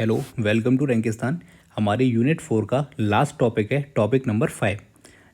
Hello, welcome to रेंकिस्तान। हमारे unit 4 का last topic है टॉपिक नंबर 5,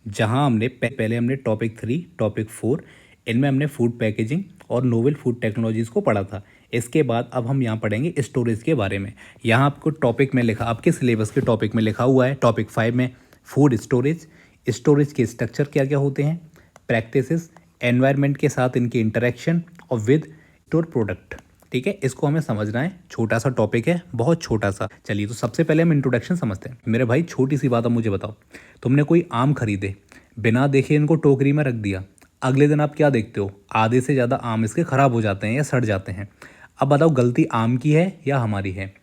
जहां हमने पहले हमने टॉपिक 3, टॉपिक 4 इनमें हमने फूड पैकेजिंग और नोवेल फूड टेक्नोलॉजीज़ को पढ़ा था। इसके बाद अब हम यहाँ पढ़ेंगे स्टोरेज के बारे में। यहाँ आपको टॉपिक में लिखा, आपके सिलेबस के टॉपिक में लिखा हुआ है टॉपिक 5 में फूड स्टोरेज, स्टोरेज के स्ट्रक्चर क्या क्या होते हैं, प्रैक्टिसेस, एनवायरनमेंट के साथ इनके इंटरेक्शन और विद स्टोर प्रोडक्ट। ठीक है, इसको हमें समझना है। छोटा सा टॉपिक है, बहुत छोटा सा। चलिए, तो सबसे पहले हम इंट्रोडक्शन समझते हैं। मेरे भाई, छोटी सी बात अब मुझे बताओ, तुमने कोई आम खरीदे, बिना देखे इनको टोकरी में रख दिया, अगले दिन आप क्या देखते हो? आधे से ज़्यादा आम इसके ख़राब हो जाते हैं या सड़ जाते हैं। अब बताओ, गलती आम की है या हमारी है?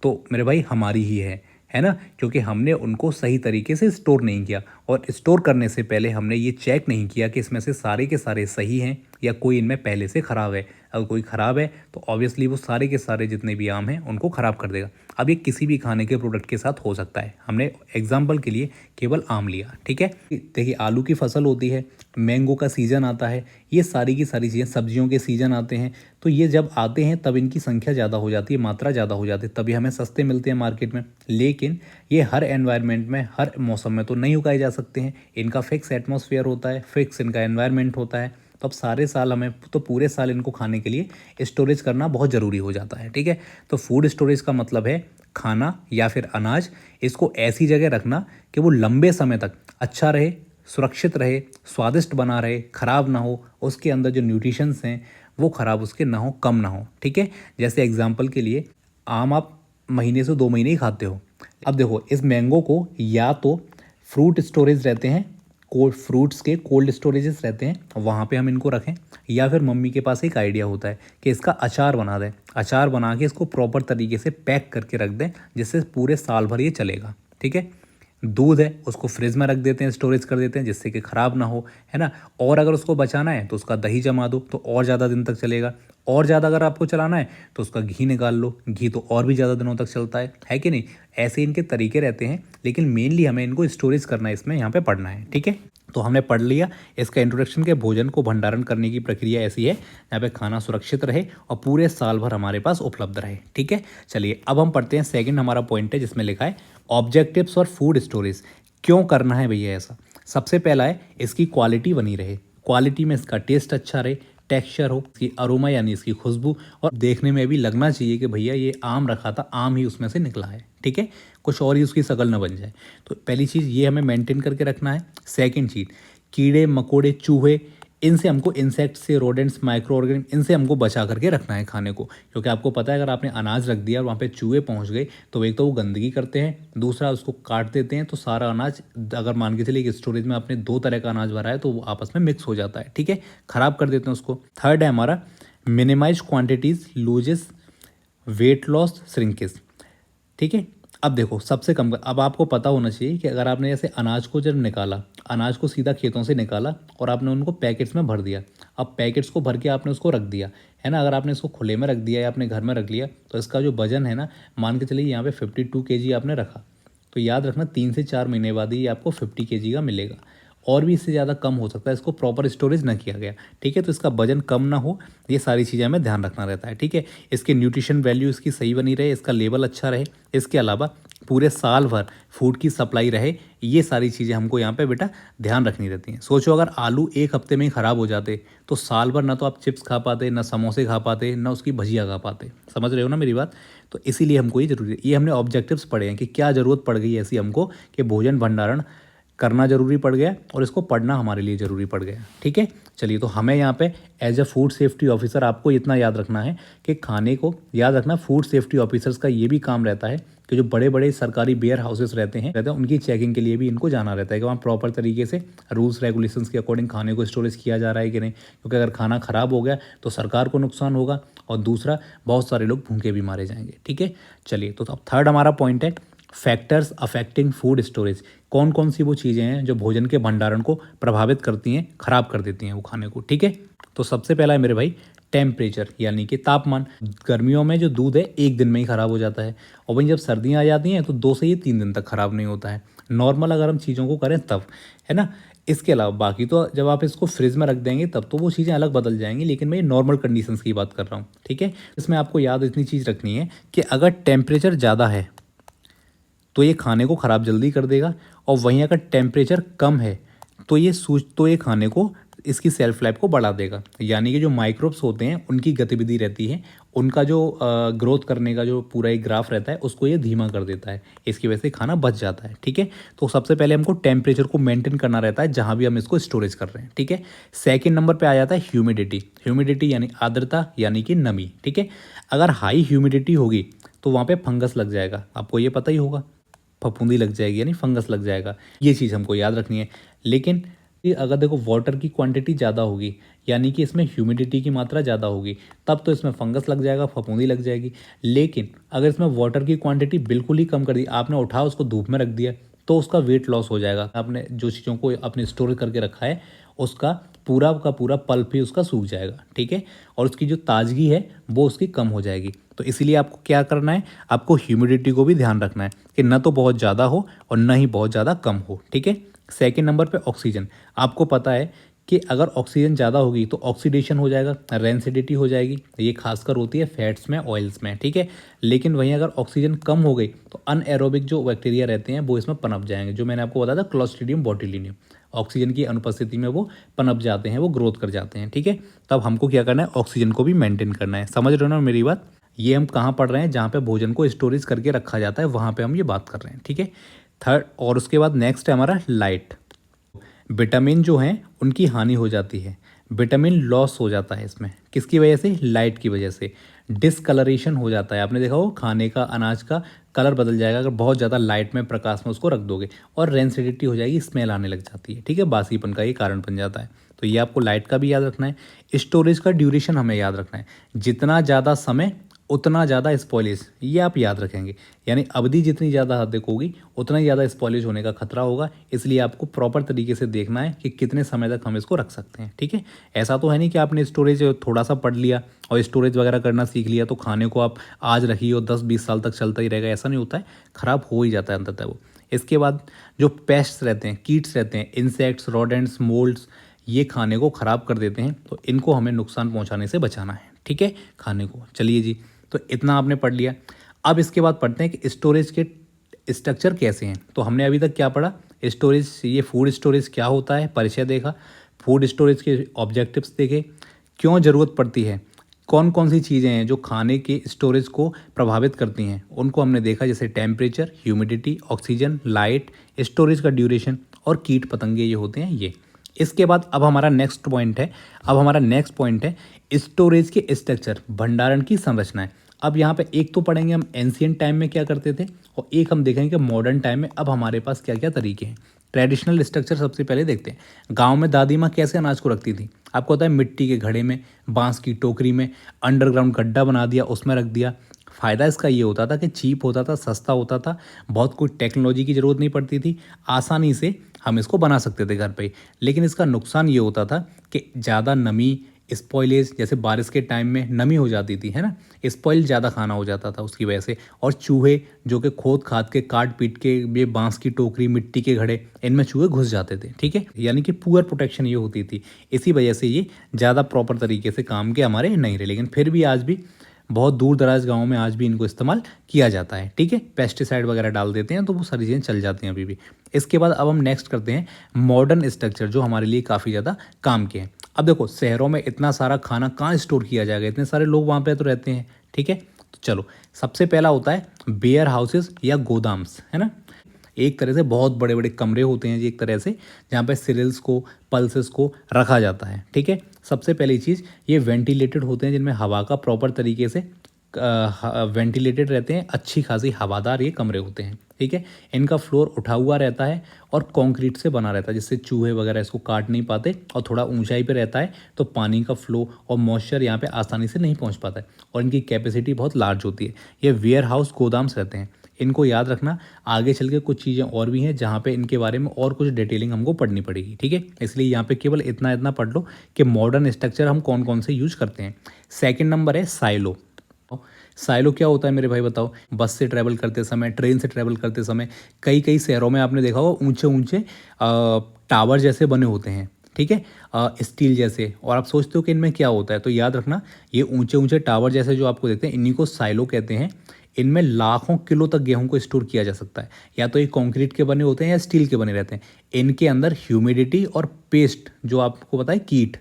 तो मेरे भाई, हमारी ही है ना, क्योंकि हमने उनको सही तरीके से स्टोर नहीं किया, और स्टोर करने से पहले हमने ये चेक नहीं किया कि इसमें से सारे के सारे सही हैं या कोई इनमें पहले से ख़राब है। अगर कोई ख़राब है तो ऑब्वियसली वो सारे के सारे जितने भी आम हैं उनको ख़राब कर देगा। अब ये किसी भी खाने के प्रोडक्ट के साथ हो सकता है, हमने एग्जाम्पल के लिए केवल आम लिया। ठीक है, देखिए, आलू की फसल होती है, मैंगो का सीज़न आता है, ये सारी की सारी चीज़ें, सब्जियों के सीज़न आते हैं। तो ये जब आते हैं तब इनकी संख्या ज़्यादा हो जाती है, मात्रा ज़्यादा हो जाती है, तभी हमें सस्ते मिलते हैं मार्केट में। लेकिन ये हर एनवायरनमेंट में, हर मौसम में तो नहीं उगाए जा सकते हैं। इनका फिक्स एटमॉस्फेयर होता है, फिक्स इनका एनवायरनमेंट होता है। तो अब सारे साल हमें, तो पूरे साल इनको खाने के लिए स्टोरेज करना बहुत ज़रूरी हो जाता है। ठीक है, तो फूड स्टोरेज का मतलब है खाना या फिर अनाज, इसको ऐसी जगह रखना कि वो लंबे समय तक अच्छा रहे, सुरक्षित रहे, स्वादिष्ट बना रहे, ख़राब ना हो, उसके अंदर जो न्यूट्रिशंस हैं वो ख़राब उसके ना हो, कम ना हो। ठीक है, जैसे एग्जांपल के लिए, आम आप महीने से 2 महीने ही खाते हो। अब देखो, इस मैंगो को या तो फ्रूट स्टोरेज रहते हैं, कोल्ड फ्रूट्स के कोल्ड स्टोरेजेस रहते हैं, वहाँ पे हम इनको रखें, या फिर मम्मी के पास एक आइडिया होता है कि इसका अचार बना दें, अचार बना के इसको प्रॉपर तरीके से पैक करके रख दें, जिससे पूरे साल भर ये चलेगा। ठीक है, दूध है, उसको फ्रिज में रख देते हैं, स्टोरेज कर देते हैं, जिससे कि ख़राब ना हो, है ना। और अगर उसको बचाना है तो उसका दही जमा दो, तो और ज़्यादा दिन तक चलेगा। और ज़्यादा अगर आपको चलाना है तो उसका घी निकाल लो, घी तो और भी ज़्यादा दिनों तक चलता है कि नहीं। ऐसे इनके तरीके रहते हैं, लेकिन मेनली हमें इनको स्टोरेज करना है, इसमें यहाँ पे पढ़ना है। ठीक है, तो हमने पढ़ लिया इसका इंट्रोडक्शन के भोजन को भंडारण करने की प्रक्रिया ऐसी है जहाँ पे खाना सुरक्षित रहे और पूरे साल भर हमारे पास उपलब्ध रहे। ठीक है, चलिए अब हम पढ़ते हैं सेकंड हमारा पॉइंट है, जिसमें लिखा है ऑब्जेक्टिव्स और फूड स्टोरेज। क्यों करना है भैया ऐसा? सबसे पहला है इसकी क्वालिटी बनी रहे, क्वालिटी में इसका टेस्ट अच्छा रहे, टेक्सचर हो, इसकी अरोमा यानी इसकी खुशबू, और देखने में भी लगना चाहिए कि भैया ये आम रखा था, आम ही उसमें से निकला है। ठीक है, कुछ और ही उसकी शक्ल न बन जाए। तो पहली चीज़ ये हमें मेंटेन करके रखना है। सेकंड चीज़, कीड़े मकोड़े चूहे, इनसे हमको, इंसेक्ट से, रोडेंट्स, माइक्रो ऑर्गेनिज्म, इनसे हमको बचा करके रखना है खाने को। क्योंकि आपको पता है, अगर आपने अनाज रख दिया और वहाँ पे चूहे पहुँच गए तो एक तो वो गंदगी करते हैं, दूसरा उसको काट देते हैं, तो सारा अनाज, अगर मान के चलिए कि स्टोरेज में आपने 2 तरह का अनाज भरा है तो वो आपस में मिक्स हो जाता है। ठीक है, ख़राब कर देते हैं उसको। थर्ड है हमारा minimise quantities losses weight loss shrinkage. ठीक है, अब देखो, सबसे कम, अब आपको पता होना चाहिए कि अगर आपने जैसे अनाज को जब निकाला, अनाज को सीधा खेतों से निकाला और आपने उनको पैकेट्स में भर दिया, अब पैकेट्स को भर के आपने उसको रख दिया, है ना। अगर आपने इसको खुले में रख दिया या अपने घर में रख लिया तो इसका जो वजन है ना, मान के चलिए यहाँ पे 52 kg आपने रखा, तो याद रखना 3 से 4 महीने बाद ही आपको 50 kg का मिलेगा, और भी इससे ज़्यादा कम हो सकता है, इसको प्रॉपर स्टोरेज ना किया गया। ठीक है, तो इसका वजन कम ना हो, ये सारी चीज़ें हमें ध्यान रखना रहता है। ठीक है, इसके न्यूट्रिशन वैल्यू इसकी सही बनी रहे, इसका लेवल अच्छा रहे, इसके अलावा पूरे साल भर फूड की सप्लाई रहे, ये सारी चीज़ें हमको यहाँ पे बेटा ध्यान रखनी रहती हैं। सोचो, अगर आलू एक हफ्ते में ही ख़राब हो जाते तो साल भर ना तो आप चिप्स खा पाते, ना समोसे खा पाते, ना उसकी भजिया खा पाते। समझ रहे हो ना मेरी बात? तो इसीलिए हमको ये ज़रूरी है, ये हमने ऑब्जेक्टिव्स पढ़े हैं कि क्या ज़रूरत पड़ गई ऐसी हमको कि भोजन भंडारण करना ज़रूरी पड़ गया और इसको पढ़ना हमारे लिए ज़रूरी पड़ गया। ठीक है, चलिए, तो हमें यहाँ पे as a food safety officer आपको इतना याद रखना है कि खाने को याद रखना, फूड सेफ्टी ऑफिसर्स का ये भी काम रहता है कि जो बड़े बड़े सरकारी वेयर हाउसेस रहते हैं उनकी चेकिंग के लिए भी इनको जाना रहता है कि वहाँ प्रॉपर तरीके से रूल्स रेगुलेशंस के अकॉर्डिंग खाने को स्टोरेज किया जा रहा है कि नहीं। क्योंकि अगर खाना ख़राब हो गया तो सरकार को नुकसान होगा, और दूसरा, बहुत सारे लोग भूखे भी मारे जाएंगे। ठीक है, चलिए, तो अब थर्ड हमारा पॉइंट है फैक्टर्स अफेक्टिंग फूड स्टोरेज। कौन कौन सी वो चीज़ें हैं जो भोजन के भंडारण को प्रभावित करती हैं, ख़राब कर देती हैं वो खाने को। ठीक है, तो सबसे पहला है मेरे भाई टेम्परेचर, यानी कि तापमान। गर्मियों में जो दूध है 1 दिन में ही ख़राब हो जाता है, और वहीं जब सर्दियाँ आ जाती हैं तो 2 से 3 दिन तक ख़राब नहीं होता है, नॉर्मल अगर हम चीज़ों को करें तब, है ना। इसके अलावा बाकी तो जब आप इसको फ्रिज में रख देंगे तब तो वो चीज़ें अलग बदल जाएंगी, लेकिन मैं नॉर्मल कंडीशंस की बात कर रहा हूँ, ठीक है। इसमें आपको याद इतनी चीज़ रखनी है कि अगर टेम्परेचर ज़्यादा है तो ये खाने को ख़राब जल्दी कर देगा, और वहीं अगर टेम्परेचर कम है तो ये खाने को इसकी सेल्फ लाइफ को बढ़ा देगा। यानी कि जो माइक्रोब्स होते हैं उनकी गतिविधि रहती है, उनका जो ग्रोथ करने का जो पूरा एक ग्राफ रहता है उसको ये धीमा कर देता है, इसकी वजह से खाना बच जाता है, ठीक है। तो सबसे पहले हमको टेम्परेचर को मेंटेन करना रहता है जहाँ भी हम इसको स्टोरेज कर रहे हैं, ठीक है। सेकेंड नंबर पर आ जाता है ह्यूमिडिटी। ह्यूमिडिटी यानी आर्द्रता यानी कि नमी, ठीक है। अगर हाई ह्यूमिडिटी होगी तो वहाँ पे फंगस लग जाएगा, आपको ये पता ही होगा, फफूंदी लग जाएगी यानी फंगस लग जाएगा, ये चीज़ हमको याद रखनी है। लेकिन ये अगर देखो वाटर की क्वांटिटी ज़्यादा होगी यानी कि इसमें ह्यूमिडिटी की मात्रा ज़्यादा होगी तब तो इसमें फंगस लग जाएगा, फफूंदी लग जाएगी। लेकिन अगर इसमें वाटर की क्वांटिटी बिल्कुल ही कम कर दी, आपने उठा उसको धूप में रख दिया तो उसका वेट लॉस हो जाएगा। आपने जो चीज़ों को अपने स्टोर करके रखा है उसका पूरा का पूरा पल्प ही उसका सूख जाएगा, ठीक है। और उसकी जो ताजगी है वो उसकी कम हो जाएगी। तो इसीलिए आपको क्या करना है, आपको ह्यूमिडिटी को भी ध्यान रखना है कि न तो बहुत ज़्यादा हो और न ही बहुत ज़्यादा कम हो, ठीक है। सेकेंड नंबर पे ऑक्सीजन। आपको पता है कि अगर ऑक्सीजन ज़्यादा होगी तो ऑक्सीडेशन हो जाएगा, रेंसिडिटी हो जाएगी, ये खासकर होती है फैट्स में, ऑयल्स में, ठीक है। लेकिन वहीं अगर ऑक्सीजन कम हो गई तो अनएरोबिक जो बैक्टीरिया रहते हैं वो इसमें पनप जाएंगे, जो मैंने आपको बताया था क्लोस्ट्रीडियम बोtulinum। ऑक्सीजन की अनुपस्थिति में वो पनप जाते हैं, वो ग्रोथ कर जाते हैं, ठीक है। तब हमको क्या करना है, ऑक्सीजन को भी मेंटेन करना है। समझ रहे हो ना मेरी बात। ये हम कहाँ पढ़ रहे हैं, जहाँ पे भोजन को स्टोरेज करके रखा जाता है वहाँ पे हम ये बात कर रहे हैं, ठीक है। थर्ड और उसके बाद नेक्स्ट है हमारा लाइट। विटामिन जो हैं उनकी हानि हो जाती है, विटामिन लॉस हो जाता है इसमें, किसकी वजह से, लाइट की वजह से। डिसकलरेशन हो जाता है, आपने देखा हो खाने का, अनाज का कलर बदल जाएगा अगर बहुत ज़्यादा लाइट में, प्रकाश में उसको रख दोगे, और रेंसिडिटी हो जाएगी, स्मेल आने लग जाती है, ठीक है, बासीपन का ये कारण बन जाता है। तो ये आपको लाइट का भी याद रखना है। स्टोरेज का ड्यूरेशन हमें याद रखना है, जितना ज़्यादा समय उतना ज़्यादा स्पॉइलेज, ये आप याद रखेंगे। यानी अवधि जितनी ज़्यादा अधिक होगी उतना ही ज़्यादा स्पॉइलेज होने का खतरा होगा, इसलिए आपको प्रॉपर तरीके से देखना है कि कितने समय तक हम इसको रख सकते हैं, ठीक है। ऐसा तो है नहीं कि आपने स्टोरेज थोड़ा सा पढ़ लिया और स्टोरेज वगैरह करना सीख लिया तो खाने को आप आज रखिए और 10-20 साल तक चलता ही रहेगा, ऐसा नहीं होता है, ख़राब हो ही जाता है अंततः वो। इसके बाद जो पेस्ट्स रहते हैं, कीट्स रहते हैं, इंसेक्ट्स, रोडेंट्स, मोल्ड्स, ये खाने को ख़राब कर देते हैं, तो इनको हमें नुकसान पहुंचाने से बचाना है, ठीक है, खाने को। चलिए जी, तो इतना आपने पढ़ लिया। अब इसके बाद पढ़ते हैं कि स्टोरेज के स्ट्रक्चर कैसे हैं। तो हमने अभी तक क्या पढ़ा, स्टोरेज, ये फूड स्टोरेज क्या होता है, परिचय देखा, फूड स्टोरेज के ऑब्जेक्टिव्स देखे, क्यों ज़रूरत पड़ती है, कौन कौन सी चीज़ें हैं जो खाने के स्टोरेज को प्रभावित करती हैं, उनको हमने देखा, जैसे temperature, humidity, oxygen, light, storage का ड्यूरेशन और कीट पतंगे, ये होते हैं ये। इसके बाद अब हमारा नेक्स्ट पॉइंट है स्टोरेज के स्ट्रक्चर, भंडारण की संरचनाएं। अब यहाँ पे एक तो पढ़ेंगे हम एंशियंट टाइम में क्या करते थे, और एक हम देखेंगे कि मॉडर्न टाइम में अब हमारे पास क्या क्या तरीके हैं। ट्रेडिशनल स्ट्रक्चर सबसे पहले देखते हैं। गांव में दादी माँ कैसे अनाज को रखती थी, आपको पता है, मिट्टी के घड़े में, बांस की टोकरी में, अंडरग्राउंड गड्ढा बना दिया, उसमें रख दिया। फ़ायदा इसका ये होता था कि चीप होता था, सस्ता होता था, बहुत कोई टेक्नोलॉजी की ज़रूरत नहीं पड़ती थी, आसानी से हम इसको बना सकते थे घर पे ही। लेकिन इसका नुकसान ये होता था कि ज़्यादा नमी, स्पॉइलेज, जैसे बारिश के टाइम में नमी हो जाती थी, है ना, स्पॉइल ज़्यादा खाना हो जाता था उसकी वजह से, और चूहे जो कि खोद खाद के, काट पीट के, ये बांस की टोकरी, मिट्टी के घड़े, इनमें चूहे घुस जाते थे, ठीक है। यानी कि पुअर प्रोटेक्शन ये होती थी, इसी वजह से ये ज़्यादा प्रॉपर तरीके से काम के हमारे नहीं रहे। लेकिन फिर भी आज भी बहुत दूर दराज गाँव में आज भी इनको इस्तेमाल किया जाता है, ठीक है। पेस्टिसाइड वगैरह डाल देते हैं तो वो सारी चीज़ें चल जाती हैं अभी भी। इसके बाद अब हम नेक्स्ट करते हैं मॉडर्न स्ट्रक्चर, जो हमारे लिए काफ़ी ज़्यादा काम के हैं। अब देखो, शहरों में इतना सारा खाना कहाँ स्टोर किया जाएगा, इतने सारे लोग वहाँ पे तो रहते हैं, ठीक है। तो चलो, सबसे पहला होता है वेयर हाउसेस या गोदाम्स, है ना। एक तरह से बहुत बड़े बड़े कमरे होते हैं जी, एक तरह से, जहाँ पे सीरियल्स को, पल्सेस को रखा जाता है, ठीक है। सबसे पहली चीज़, ये वेंटिलेटेड होते हैं, जिनमें हवा का प्रॉपर तरीके से वेंटिलेटेड रहते हैं, अच्छी खासी हवादार ये कमरे होते हैं, ठीक है। इनका फ्लोर उठा हुआ रहता है और कंक्रीट से बना रहता है, जिससे चूहे वगैरह इसको काट नहीं पाते, और थोड़ा ऊंचाई पे रहता है तो पानी का फ्लो और मॉइस्चर यहाँ पे आसानी से नहीं पहुँच पाता है, और इनकी कैपेसिटी बहुत लार्ज होती है। ये वेयर हाउस गोदाम्स रहते हैं, इनको याद रखना। आगे चल के कुछ चीज़ें और भी हैं जहाँ पे इनके बारे में और कुछ डिटेलिंग हमको पढ़नी पड़ेगी, ठीक है। इसलिए यहाँ पे केवल इतना इतना पढ़ लो कि मॉडर्न स्ट्रक्चर हम कौन कौन से यूज करते हैं। सेकंड नंबर है साइलो। साइलो क्या होता है मेरे भाई बताओ? बस से ट्रैवल करते समय, ट्रेन से ट्रैवल करते समय कई कई शहरों में आपने देखा होगा ऊंचे ऊंचे टावर जैसे बने होते हैं, ठीक है, स्टील जैसे। और आप सोचते हो कि इनमें क्या होता है, तो याद रखना ये ऊंचे ऊंचे टावर जैसे जो आपको देखते हैं इन्हीं को साइलो कहते हैं। इनमें लाखों किलो तक गेहूं को स्टोर किया जा सकता है। या तो ये कंक्रीट के बने होते हैं या स्टील के बने रहते हैं। इनके अंदर ह्यूमिडिटी और पेस्ट जो आपको पता है कीट,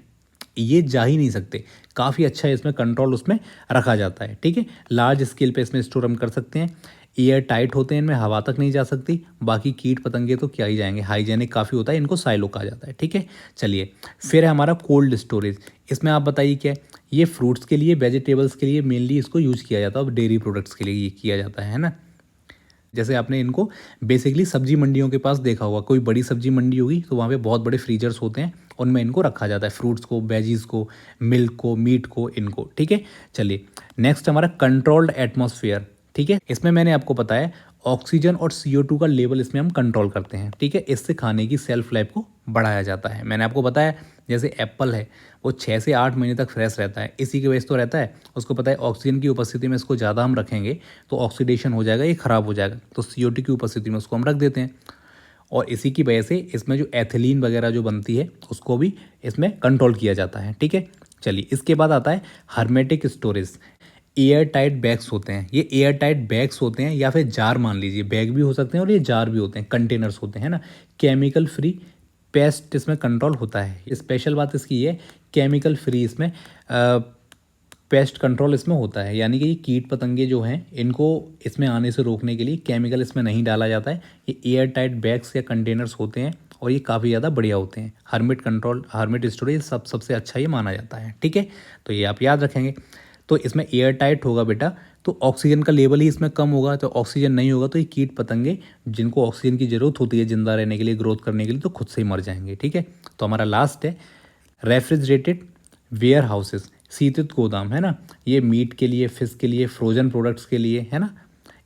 ये जा ही नहीं सकते। काफ़ी अच्छा है, इसमें कंट्रोल उसमें रखा जाता है, ठीक है। लार्ज स्केल पे इसमें स्टोर हम कर सकते हैं। एयर टाइट होते हैं, इनमें हवा तक नहीं जा सकती। बाकी कीट पतंगे तो क्या ही जाएंगे, हाइजेनिक काफ़ी होता है, इनको साइलो कहा जाता है, ठीक है। चलिए फिर है हमारा कोल्ड स्टोरेज। इसमें आप बताइए क्या है? ये फ्रूट्स के लिए, वेजिटेबल्स के लिए मेनली इसको यूज़ किया जाता है, और डेयरी प्रोडक्ट्स के लिए ये किया जाता है ना। जैसे आपने इनको बेसिकली सब्जी मंडियों के पास देखा होगा, कोई बड़ी सब्जी मंडी होगी तो वहाँ पे बहुत बड़े फ्रीजर्स होते हैं, उनमें इनको रखा जाता है, फ्रूट्स को, वेजीज़ को, मिल्क को, मीट को, इनको, ठीक है। चलिए नेक्स्ट हमारा कंट्रोल्ड एटमॉस्फेयर, ठीक है। इसमें मैंने आपको बताया ऑक्सीजन और CO2 का लेवल इसमें हम कंट्रोल करते हैं, ठीक है। इससे खाने की सेल्फ लाइफ को बढ़ाया जाता है। मैंने आपको बताया जैसे एप्पल है वो 6 से 8 महीने तक फ्रेश रहता है, इसी की वजह से तो रहता है। उसको पता है ऑक्सीजन की उपस्थिति में इसको ज़्यादा हम रखेंगे तो ऑक्सीडेशन हो जाएगा, ये ख़राब हो जाएगा, तो CO2 की उपस्थिति में उसको हम रख देते हैं। और इसी की वजह से इसमें जो एथिलीन वगैरह जो बनती है उसको भी इसमें कंट्रोल किया जाता है, ठीक है। चलिए इसके बाद आता है hermetic storage. Air tight bags होते हैं, ये एयर टाइट बैग्स होते हैं या फिर जार, मान लीजिए बैग भी हो सकते हैं और ये जार भी होते हैं, कंटेनर्स होते हैं ना। केमिकल फ्री, पेस्ट इसमें कंट्रोल होता है। स्पेशल बात इसकी ये, केमिकल फ्री इसमें पेस्ट कंट्रोल इसमें होता है, यानी कि ये कीट पतंगे जो हैं इनको इसमें आने से रोकने के लिए केमिकल इसमें नहीं डाला जाता है। ये एयर टाइट बैग्स या कंटेनर्स होते हैं और ये काफ़ी ज़्यादा बढ़िया होते हैं। हर्मिट स्टोरेज सबसे अच्छा ये माना जाता है, ठीक है। तो ये आप याद रखेंगे। तो इसमें एयर टाइट होगा बेटा तो ऑक्सीजन का लेवल ही इसमें कम होगा, तो ऑक्सीजन नहीं होगा तो ये कीट पतंगे जिनको ऑक्सीजन की ज़रूरत होती है जिंदा रहने के लिए, ग्रोथ करने के लिए, तो खुद से ही मर जाएंगे, ठीक है। तो हमारा लास्ट है रेफ्रिजरेटेड वेयर हाउसेस, शीतल गोदाम, है ना। ये मीट के लिए, फिश के लिए, फ्रोजन प्रोडक्ट्स के लिए, है ना,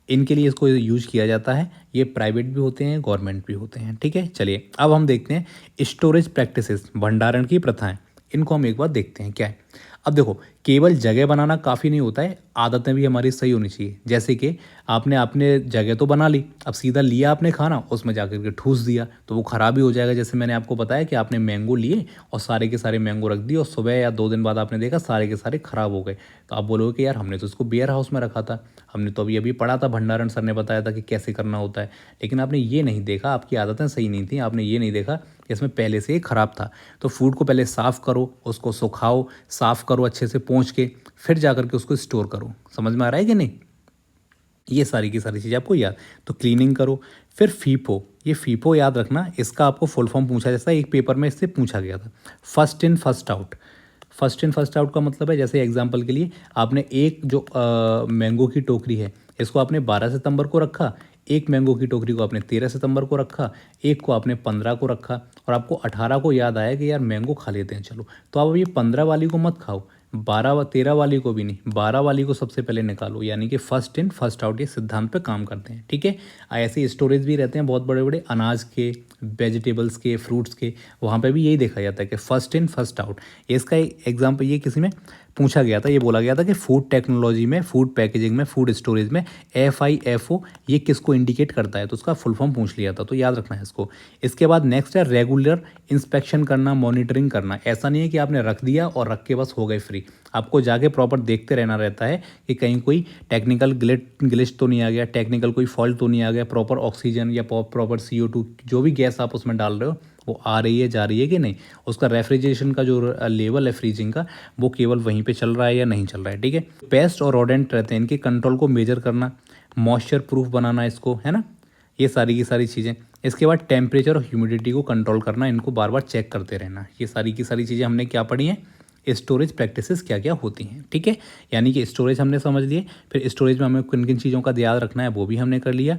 इनके लिए इसको यूज किया जाता है। ये प्राइवेट भी होते हैं, गवर्नमेंट भी होते हैं, ठीक है। चलिए अब हम देखते हैं स्टोरेज प्रैक्टिसेस, भंडारण की प्रथाएं। इनको हम एक बार देखते हैं क्या है। अब देखो केवल जगह बनाना काफ़ी नहीं होता है, आदतें भी हमारी सही होनी चाहिए। जैसे कि आपने जगह तो बना ली, अब सीधा लिया आपने खाना, उसमें जाकर के ठूस दिया तो वो ख़राब ही हो जाएगा। जैसे मैंने आपको बताया कि आपने मैंगो लिए और सारे के सारे मैंगो रख दिए और सुबह या 2 दिन बाद आपने देखा सारे के सारे ख़राब हो गए, तो आप बोलोगे कि यार हमने तो इसको वेयर हाउस में रखा था, हमने तो अभी अभी पढ़ा था, भंडारण सर ने बताया था कि कैसे करना होता है, लेकिन आपने ये नहीं देखा, आपकी आदतें सही नहीं थी, आपने ये नहीं देखा कि इसमें पहले से ही ख़राब था। तो फूड को पहले साफ़ करो, उसको सुखाओ, साफ़ करो अच्छे से पोंछ के, फिर जाकर के उसको स्टोर करो। समझ में आ रहा है कि नहीं? ये सारी की सारी चीज़ें आपको याद। तो क्लीनिंग करो। फिर फीफो, ये फीफो याद रखना, इसका आपको फुल फॉर्म पूछा, जैसा एक पेपर में इससे पूछा गया था। First in first out. First in first out का मतलब है, जैसे एग्जांपल के लिए आपने एक जो मैंगो की टोकरी है इसको आपने 12 सितंबर को रखा, एक मैंगो की टोकरी को आपने 13 सितंबर को रखा, एक को आपने 15 को रखा, और आपको 18 को याद आया कि यार मैंगो खा लेते हैं चलो, तो आप ये 15 वाली को मत खाओ, 12 व 13 वाली को भी नहीं, 12 वाली को सबसे पहले निकालो। यानी कि फर्स्ट इन फर्स्ट आउट ये सिद्धांत पे काम करते हैं, ठीक है। ऐसे स्टोरेज भी रहते हैं बहुत बड़े बड़े, अनाज के, वेजिटेबल्स के, फ्रूट्स के, वहाँ पे भी यही देखा जाता है कि फर्स्ट इन फर्स्ट आउट। इसका एग्जाम्पल ये किसी में पूछा गया था, ये बोला गया था कि फूड टेक्नोलॉजी में, फूड पैकेजिंग में, फूड स्टोरेज में FIFO ये किसको इंडिकेट करता है, तो उसका फुल फॉर्म पूछ लिया था, तो याद रखना है इसको। इसके बाद नेक्स्ट है रेगुलर इंस्पेक्शन करना, मॉनिटरिंग करना। ऐसा नहीं है कि आपने रख दिया और रख के बस हो गए फ्री, आपको जाके प्रॉपर देखते रहना रहता है कि कहीं कोई टेक्निकल ग्लिच तो नहीं आ गया, टेक्निकल कोई फॉल्ट तो नहीं आ गया, प्रॉपर ऑक्सीजन या प्रॉपर CO2 जो भी गैस आप उसमें डाल रहे हो वो आ रही है, जा रही है कि नहीं, उसका रेफ्रिजरेशन का जो लेवल है फ्रीजिंग का वो केवल वहीं पे चल रहा है या नहीं चल रहा है, ठीक है। पेस्ट और रोडेंट रहते हैं, इनके कंट्रोल को मेजर करना, मॉइस्चर प्रूफ बनाना इसको, है ना, ये सारी की सारी चीज़ें। इसके बाद टेम्परेचर और ह्यूमिडिटी को कंट्रोल करना, इनको बार बार चेक करते रहना। ये सारी की सारी चीज़ें हमने क्या पढ़ी हैं, स्टोरेज प्रैक्टिसेस क्या क्या होती हैं, ठीक है। यानी कि स्टोरेज हमने समझ लिए, फिर स्टोरेज में हमें किन किन चीज़ों का ध्यान रखना है वो भी हमने कर लिया।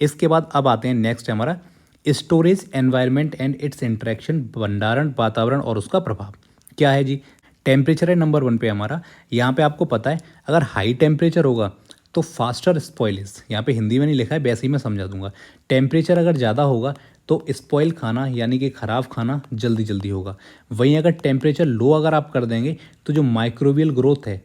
इसके बाद अब आते हैं नेक्स्ट हमारा storage environment and it's interaction, भंडारण, वातावरण और उसका प्रभाव क्या है जी। टेम्परेचर है नंबर 1 पे हमारा। यहाँ पे आपको पता है अगर हाई टेम्परेचर होगा तो फास्टर स्पॉइलेज, यहाँ पे हिंदी में नहीं लिखा है वैसे ही मैं समझा दूंगा। टेम्परेचर अगर ज़्यादा होगा तो स्पॉइल खाना यानी कि ख़राब खाना जल्दी जल्दी होगा। वहीं अगर टेम्परेचर लो अगर आप कर देंगे तो जो माइक्रोबियल ग्रोथ है,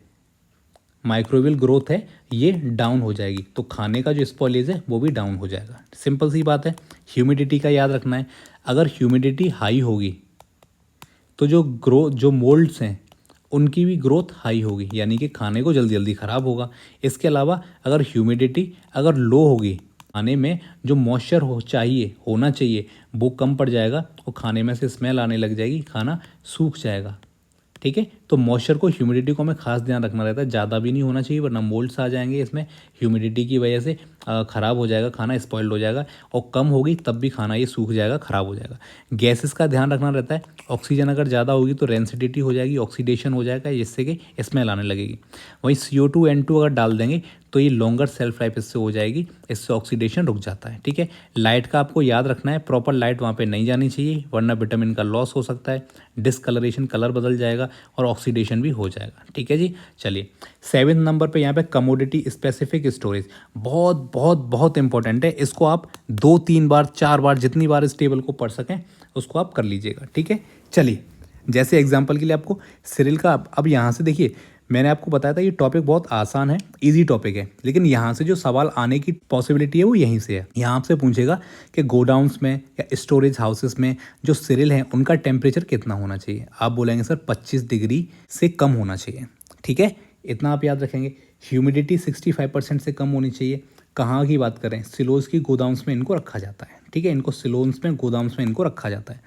माइक्रोवेल ग्रोथ है ये डाउन हो जाएगी, तो खाने का जो स्पॉइलेज है वो भी डाउन हो जाएगा। सिंपल सी बात है। ह्यूमिडिटी का याद रखना है, अगर ह्यूमिडिटी हाई होगी तो जो मोल्ड्स हैं उनकी भी ग्रोथ हाई होगी, यानी कि खाने को जल्दी जल्दी ख़राब होगा। इसके अलावा अगर ह्यूमिडिटी अगर लो होगी, खाने में जो मॉइस्चर होना चाहिए वो कम पड़ जाएगा और खाने में से स्मेल आने लग जाएगी, खाना सूख जाएगा। ठीक है, तो मॉइस्चर को ह्यूमिडिटी को हमें खास ध्यान रखना रहता है, ज़्यादा भी नहीं होना चाहिए वरना मोल्ड्स आ जाएंगे इसमें, ह्यूमिडिटी की वजह से ख़राब हो जाएगा खाना, स्पॉइल्ड हो जाएगा, और कम होगी तब भी खाना ये सूख जाएगा, ख़राब हो जाएगा। गैसेस का ध्यान रखना रहता है, ऑक्सीजन अगर ज़्यादा होगी तो रेंसिडिटी हो जाएगी, ऑक्सीडेशन हो जाएगा जिससे कि स्मेल आने लगेगी। वहीं CO2 N2 अगर डाल देंगे तो ये लॉन्गर सेल्फ लाइफ इससे हो जाएगी, इससे ऑक्सीडेशन रुक जाता है। ठीक है, लाइट का आपको याद रखना है, प्रॉपर लाइट वहाँ पे नहीं जानी चाहिए वरना विटामिन का लॉस हो सकता है, डिसकलरेशन, कलर बदल जाएगा और ऑक्सीडेशन भी हो जाएगा। ठीक है जी, चलिए 7 नंबर पे यहाँ पे कमोडिटी स्पेसिफिक स्टोरेज बहुत बहुत बहुत इंपॉर्टेंट है। इसको आप 2-3 बार 4 बार जितनी बार इस टेबल को पढ़ सकें उसको आप कर लीजिएगा। ठीक है, चलिए जैसे एग्जाम्पल के लिए आपको सिरिल का, अब यहाँ से देखिए मैंने आपको बताया था ये टॉपिक बहुत आसान है, इजी टॉपिक है, लेकिन यहाँ से जो सवाल आने की पॉसिबिलिटी है वो यहीं से है। यहाँ आपसे पूछेगा कि गोडाउन्स में या स्टोरेज हाउसेस में जो सिरिल हैं उनका टेम्परेचर कितना होना चाहिए। आप बोलेंगे सर 25 डिग्री से कम होना चाहिए। ठीक है, इतना आप याद रखेंगे। ह्यूमिडिटी 65% से कम होनी चाहिए। कहाँ की बात करें, सिलोज की गोदाम्स में इनको रखा जाता है। ठीक है, इनको सिलोन्स में गोदाम्स में इनको रखा जाता है।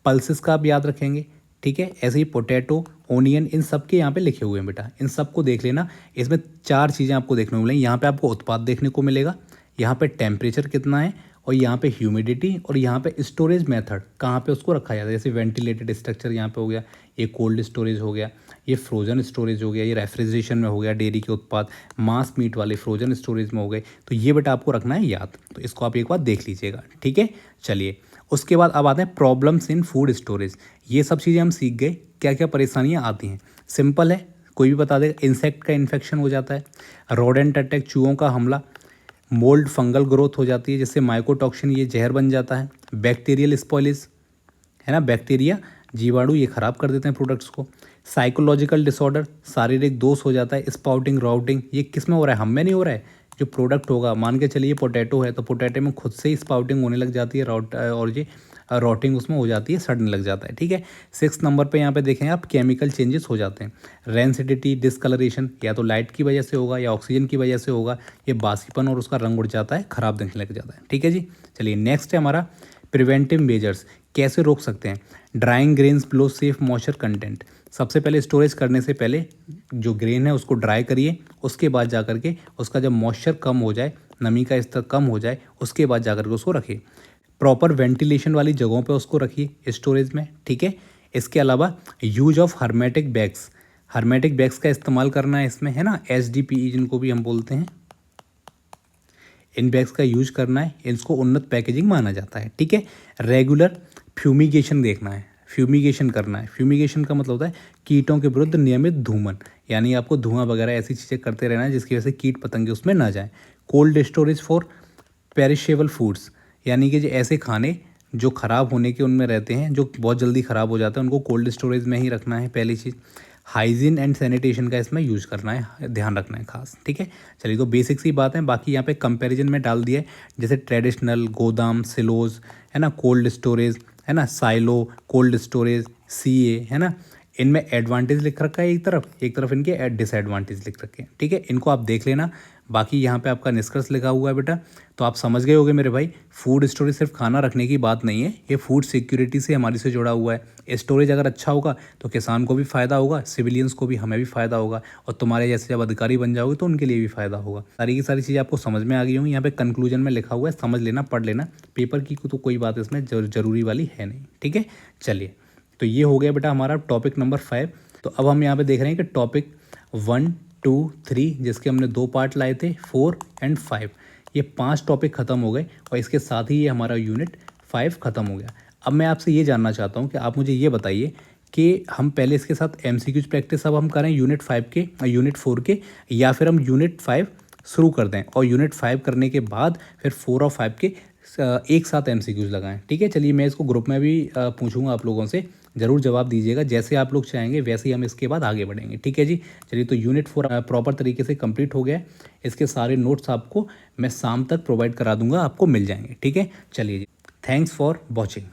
पल्सेस का आप याद रखेंगे। ठीक है, ऐसे ही पोटैटो, ओनियन, इन सब के यहाँ पे लिखे हुए हैं बेटा, इन सब को देख लेना। इसमें 4 चीज़ें आपको देखने को मिलेंगी। यहाँ पे आपको उत्पाद देखने को मिलेगा, यहाँ पे टेम्परेचर कितना है, और यहाँ पे ह्यूमिडिटी, और यहाँ पे स्टोरेज मेथड कहाँ पे उसको रखा जाता है। जैसे वेंटिलेटेड स्ट्रक्चर यहाँ पे हो गया, ये कोल्ड स्टोरेज हो गया, ये फ्रोजन स्टोरेज हो गया, ये रेफ्रिजरेशन में हो गया, डेयरी के उत्पाद, मांस मीट वाले फ्रोजन स्टोरेज में हो गए। तो ये बेटा आपको रखना है याद, तो इसको आप एक बार देख लीजिएगा। ठीक है, चलिए उसके बाद अब आते हैं प्रॉब्लम्स इन फूड स्टोरेज। ये सब चीज़ें हम सीख गए, क्या क्या परेशानियाँ आती हैं। सिंपल है, कोई भी बता देगा। इंसेक्ट का इन्फेक्शन हो जाता है, रोडेंट अटैक, चूहों का हमला, मोल्ड, फंगल ग्रोथ हो जाती है जिससे माइकोटॉक्सिन ये जहर बन जाता है, बैक्टीरियल स्पॉइलेज है ना, बैक्टीरिया जीवाणु ये खराब कर देते हैं प्रोडक्ट्स को, साइकोलॉजिकल डिसऑर्डर, शारीरिक दोष हो जाता है, स्पाउटिंग, राउटिंग, ये किस में हो रहा है, हम में नहीं हो रहा है। जो प्रोडक्ट होगा, मान के चलिए पोटैटो है तो पोटैटो में खुद से ही स्पाउटिंग होने लग जाती है, और ये रॉटिंग उसमें हो जाती है, सड़ने लग जाता है। ठीक है, 6 नंबर पे यहाँ पे देखें आप, केमिकल चेंजेस हो जाते हैं। रेंसिडिटी, डिसकलरेशन, या तो लाइट की वजह से होगा या ऑक्सीजन की वजह से होगा, ये बासीपन और उसका रंग उड़ जाता है, खराब दिखने लग जाता है। ठीक है जी, चलिए नेक्स्ट है हमारा प्रिवेंटिव मेजर्स, कैसे रोक सकते हैं। Drawing grains below safe moisture content, सबसे पहले स्टोरेज करने से पहले जो ग्रेन है उसको ड्राई करिए, उसके बाद जा करके उसका जब मॉइस्चर कम हो जाए, नमी का स्तर कम हो जाए, उसके बाद जा करके उसको रखिए। प्रॉपर वेंटिलेशन वाली जगहों पे उसको रखिए स्टोरेज में। ठीक है, इसके अलावा use of hermetic bags, hermetic bags का इस्तेमाल करना है इसमें, है ना, HDPE जिनको भी हम बोलते हैं, इन बैग्स का यूज करना है, इसको उन्नत पैकेजिंग माना जाता है। ठीक है, रेगुलर फ्यूमिगेशन देखना है, फ्यूमिगेशन करना है। फ्यूमिगेशन का मतलब होता है कीटों के विरुद्ध नियमित धूमन, यानी आपको धुआं वगैरह ऐसी चीज़ें करते रहना है जिसकी वजह से कीट पतंगे उसमें ना जाएं। Cold storage for perishable foods, यानी कि जो ऐसे खाने जो ख़राब होने के उनमें रहते हैं, जो बहुत जल्दी ख़राब हो जाते हैं, उनको कोल्ड स्टोरेज में ही रखना है। पहली चीज़ हाइजीन एंड सैनिटेशन का इसमें यूज़ करना है, ध्यान रखना है खास। ठीक है, चलिए तो बेसिक सी बात है, बाकी यहाँ पे कंपैरिजन में डाल दिया है, जैसे ट्रेडिशनल, गोदाम, सिलोज, है ना, कोल्ड स्टोरेज, है ना, साइलो, कोल्ड स्टोरेज, CA, है ना, इनमें एडवांटेज लिख रखा है एक तरफ इनके डिसएडवांटेज लिख रखे हैं। ठीक है, इनको आप देख लेना। बाकी यहाँ पे आपका निष्कर्ष लिखा हुआ है बेटा, तो आप समझ गए होगे मेरे भाई, फूड स्टोरेज सिर्फ खाना रखने की बात नहीं है, ये फूड सिक्योरिटी से हमारी से जुड़ा हुआ है। स्टोरेज अगर अच्छा होगा तो किसान को भी फ़ायदा होगा, सिविलियंस को भी, हमें भी फ़ायदा होगा, और तुम्हारे जैसे जब अधिकारी बन जाओगे तो उनके लिए भी फ़ायदा होगा। सारी की सारी चीज़ें आपको समझ में आ गई होंगी। यहाँ पे कंक्लूजन में लिखा हुआ है, समझ लेना, पढ़ लेना, पेपर की तो कोई बात इसमें ज़रूरी वाली है नहीं। ठीक है, चलिए तो ये हो गया बेटा हमारा टॉपिक नंबर 5। तो अब हम यहाँ पे देख रहे हैं कि टॉपिक 1, 2, 3 जिसके हमने 2 पार्ट लाए थे, 4 और 5, ये 5 टॉपिक ख़त्म हो गए और इसके साथ ही ये हमारा यूनिट 5 ख़त्म हो गया। अब मैं आपसे ये जानना चाहता हूँ कि आप मुझे ये बताइए कि हम पहले इसके साथ MCQs प्रैक्टिस अब हम करें यूनिट 5 के, यूनिट 4 के, या फिर हम यूनिट 5 शुरू कर दें और यूनिट 5 करने के बाद फिर 4 और 5 के एक साथ MCQs लगाएं। ठीक है, चलिए मैं इसको ग्रुप में भी पूछूंगा आप लोगों से ज़रूर जवाब दीजिएगा। जैसे आप लोग चाहेंगे वैसे ही हम इसके बाद आगे बढ़ेंगे। ठीक है जी। चलिए, तो यूनिट 4 प्रॉपर तरीके से कंप्लीट हो गया है। इसके सारे नोट्स आपको मैं शाम तक प्रोवाइड करा दूंगा, आपको मिल जाएंगे। ठीक है, चलिए जी, थैंक्स फॉर वॉचिंग।